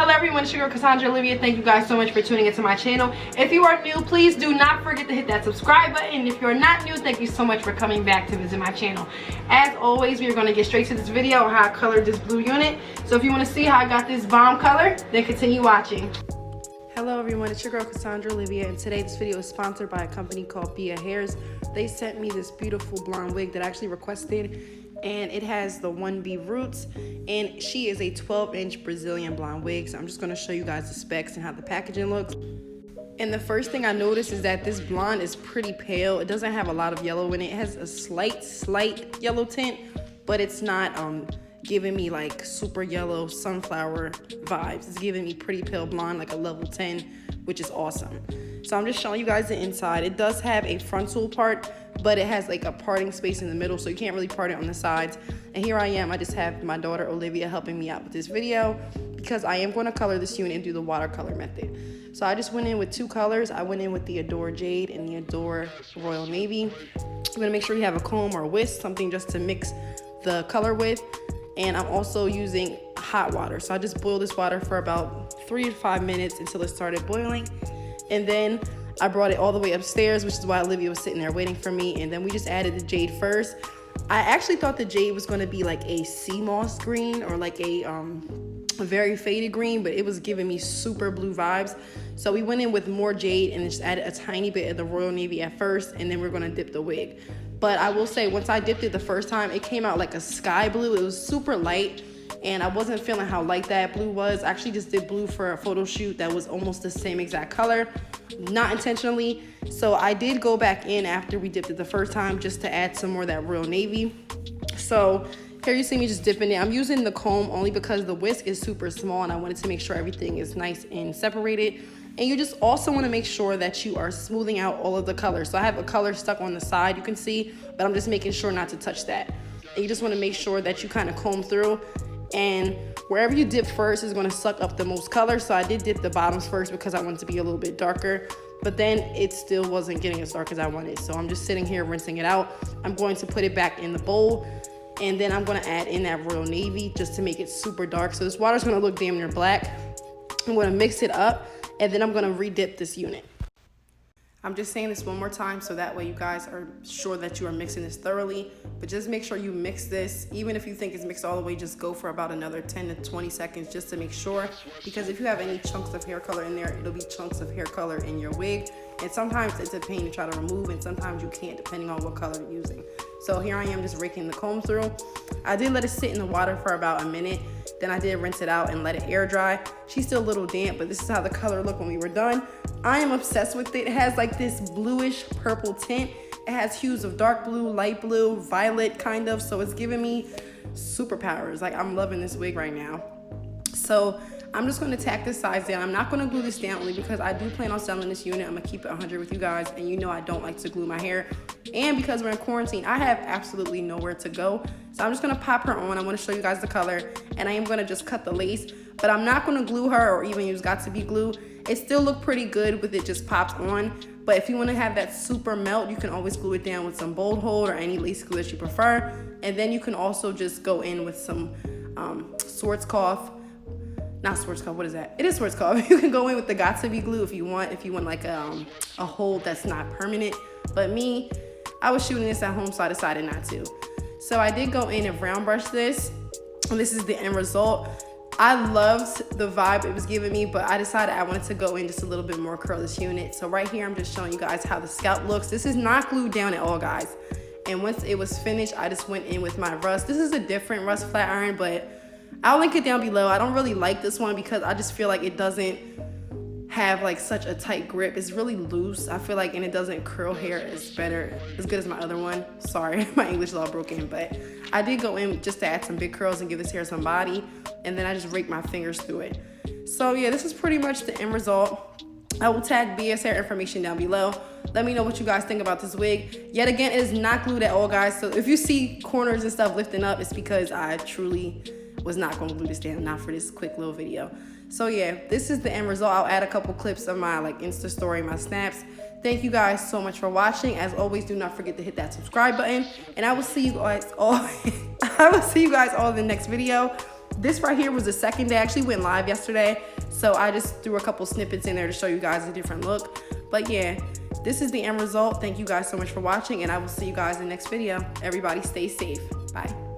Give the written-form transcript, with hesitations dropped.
Hello everyone, it's your girl Cassandra Thank you guys so much for tuning into my channel. If you are new, please do not forget to hit that subscribe button. If you're not new, thank you so much for coming back to visit my channel. As always, we are going to get straight to this video on how I colored this blue unit. So if you want to see how I got this bomb color, then continue watching. Hello everyone, it's your girl Cassandra Olivia, and today this video is sponsored by a company called BEAHAIRS. They sent me this beautiful blonde wig that I actually requested, and it has the 1B roots, and she is a 12-inch Brazilian blonde wig. So I'm just going to show you guys the specs and how the packaging looks. And the first thing I noticed is that this blonde is pretty pale. It doesn't have a lot of yellow in it. It has a slight yellow tint, but it's not giving me like super yellow sunflower vibes. It's giving me pretty pale blonde, like a level 10, which is awesome. So I'm just showing you guys the inside. It does have a frontal part, but it has like a parting space in the middle, so you can't really part it on the sides. And here I am, I just have my daughter Olivia helping me out with this video because I am going to color this unit and do the watercolor method. So I just went in with two colors. I went in with the Adore Jade and the Adore Royal Navy. I'm going to make sure you have a comb or a whisk, something just to mix the color with. And I'm also using hot water. So I just boiled this water for about 3 to 5 minutes until it started boiling. And then I brought it all the way upstairs, which is why Olivia was sitting there waiting for me. And then we just added the jade first. I actually thought the jade was going to be like a sea moss green or like a very faded green, but it was giving me super blue vibes. So we went in with more jade and just added a tiny bit of the Royal Navy at first, and then we're going to dip the wig. But I will say, once I dipped it the first time, it came out like a sky blue. It was super light, and I wasn't feeling how light that blue was. I actually just did blue for a photo shoot that was almost the same exact color, not intentionally. So I did go back in after we dipped it the first time just to add some more of that Royal Navy. So here you see me just dipping it. I'm using the comb only because the whisk is super small and I wanted to make sure everything is nice and separated. And you just also want to make sure that you are smoothing out all of the colors. So I have a color stuck on the side, you can see, but I'm just making sure not to touch that. And you just want to make sure that you kind of comb through, and wherever you dip first is going to suck up the most color. So I did dip the bottoms first because I wanted to be a little bit darker, but then it still wasn't getting as dark as I wanted. So I'm just sitting here rinsing it out. I'm going to put it back in the bowl, and then I'm going to add in that Royal Navy just to make it super dark. So this water's going to look damn near black. I'm going to mix it up, and then I'm going to re-dip this unit. I'm just saying this one more time so that way you guys are sure that you are mixing this thoroughly. But just make sure you mix this. Even if you think it's mixed all the way, just go for about another 10 to 20 seconds just to make sure. Because if you have any chunks of hair color in there, it'll be chunks of hair color in your wig. And sometimes it's a pain to try to remove, and sometimes you can't depending on what color you're using. So here I am just raking the comb through. I did let it sit in the water for about a minute. Then I did rinse it out and let it air dry. She's still a little damp, but this is how the color looked when we were done. I am obsessed with it. It has like this bluish purple tint. It has hues of dark blue, light blue, violet kind of. So it's giving me superpowers. Like, I'm loving this wig right now. So I'm just going to tack this sides down. I'm not going to glue this down only because I do plan on selling this unit. I'm going to keep it 100 with you guys. And you know I don't like to glue my hair. And because we're in quarantine, I have absolutely nowhere to go. So I'm just going to pop her on. I want to show you guys the color. And I am going to just cut the lace. But I'm not going to glue her or even use Got2b glue. It still looked pretty good with it just pops on. But if you want to have that super melt, you can always glue it down with some Bold Hold or any lace glue that you prefer. And then you can also just go in with some Schwarzkopf. Not Schwarzkopf, what is that? It is Schwarzkopf. You can go in with the Got2b glue if you want like a hold that's not permanent. But me, I was shooting this at home, so I decided not to. So I did go in and brown brush this, and this is the end result. I loved the vibe it was giving me, but I decided I wanted to go in just a little bit more, curl this unit. So right here, I'm just showing you guys how the scalp looks. This is not glued down at all, guys. And once it was finished, I just went in with my Rust. This is a different Rust flat iron, but I'll link it down below. I don't really like this one because I just feel like it doesn't have like such a tight grip. It's really loose, I feel like, and it doesn't curl hair as good as my other one. Sorry, my English is all broken, but I did go in just to add some big curls and give this hair some body, and then I just raked my fingers through it. So yeah, this is pretty much the end result. I will tag BS hair information down below. Let me know what you guys think about this wig. Yet again, it is not glued at all, guys. So if you see corners and stuff lifting up, it's because I truly was not going to glue this down, not for this quick little video. So yeah, this is the end result. I'll add a couple clips of my like Insta story, my snaps. Thank you guys so much for watching. As always, do not forget to hit that subscribe button, and I will see you guys all I will see you guys all in the next video. this right here was the second day. I actually went live yesterday, so I just threw a couple snippets in there to show you guys a different look. But yeah, this is the end result. Thank you guys so much for watching, and I will see you guys in the next video. Everybody stay safe. Bye.